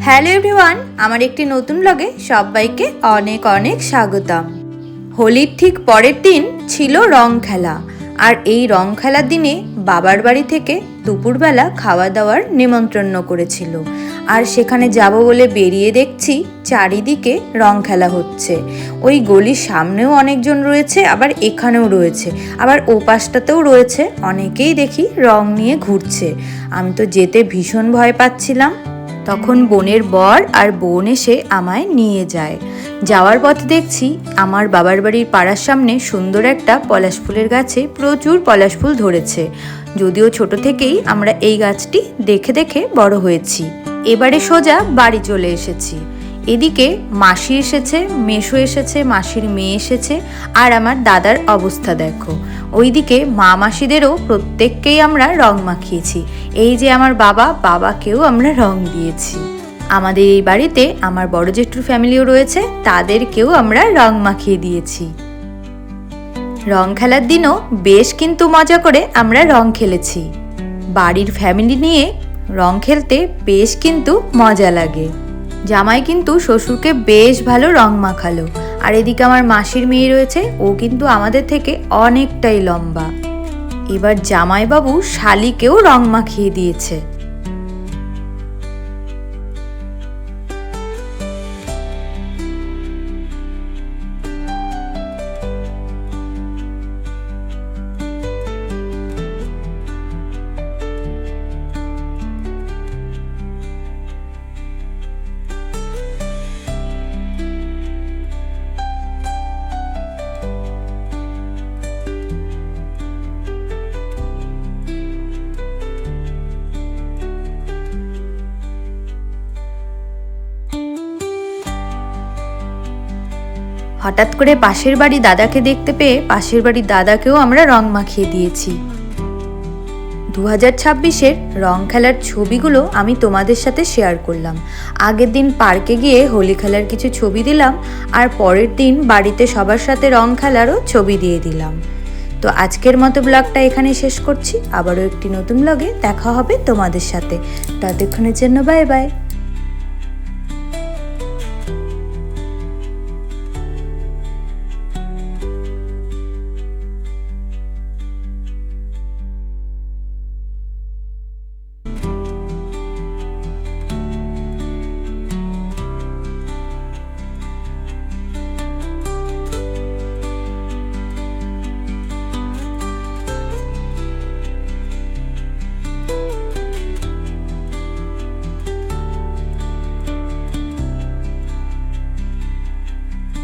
Hello everyone, আমার একটি নতুন ব্লগে সবাইকে অনেক অনেক স্বাগতম। হোলির ঠিক পরের দিন ছিল রং খেলা, আর এই রং খেলার দিনে বাবার বাড়ি থেকে দুপুরবেলা খাওয়া দাওয়ার নিমন্ত্রণ করেছিল। আর সেখানে যাব বলে বেরিয়ে দেখছি চারিদিকে রং খেলা হচ্ছে। ওই গলির সামনেও অনেকজন রয়েছে, আবার এখানেও রয়েছে, আবার ও পাশটাতেও রয়েছে। অনেকেই দেখি রং নিয়ে ঘুরছে। আমি তো যেতে ভীষণ ভয় পাচ্ছিলাম। তখন বোনের বর আর বোন এসে আমায় নিয়ে যায়। যাওয়ার পথে দেখছি আমার বাবার বাড়ির পাড়ার সামনে সুন্দর একটা পলাশ ফুলের গাছে প্রচুর পলাশ ফুল ধরেছে। যদিও ছোট থেকেই আমরা এই গাছটি দেখে দেখে বড় হয়েছি। এবারে সোজা বাড়ি চলে এসেছি। এদিকে মাসি এসেছে, মেসো এসেছে, মাসির মেয়ে এসেছে, আর আমার দাদার অবস্থা দেখো। ওইদিকে মা মাসিদেরও প্রত্যেককেই আমরা রং মাখিয়েছি। এই যে আমার বাবাকেও আমরা রং দিয়েছি। আমাদের এই বাড়িতে আমার বড় জেঠুর ফ্যামিলিও রয়েছে, তাদেরকেও আমরা রং মাখিয়ে দিয়েছি। রং খেলার দিনও বেশ কিন্তু মজা করে আমরা রং খেলেছি। বাড়ির ফ্যামিলি নিয়ে রং খেলতে বেশ কিন্তু মজা লাগে। জামাই কিন্তু শ্বশুরকে বেশ ভালো রং মাখালো। আর এদিকে আমার মাসির মেয়ে রয়েছে, ও কিন্তু আমাদের থেকে অনেকটাই লম্বা। এবার জামাইবাবু শালিকেও রং মাখিয়ে দিয়েছে। হঠাৎ করে পাশের বাড়ি দাদাকে দেখতে পেয়ে পাশের বাড়ির দাদাকেও আমরা রং মাখিয়ে দিয়েছি। 2026-এর রং খেলার ছবিগুলো আমি তোমাদের সাথে শেয়ার করলাম। আগের দিন পার্কে গিয়ে হোলি খেলার কিছু ছবি দিলাম, আর পরের দিন বাড়িতে সবার সাথে রং খেলারও ছবি দিয়ে দিলাম। তো আজকের মতো ব্লগটা এখানে শেষ করছি। আবারও একটি নতুন ব্লগে দেখা হবে তোমাদের সাথে। ততক্ষণের জন্য বাই বাই।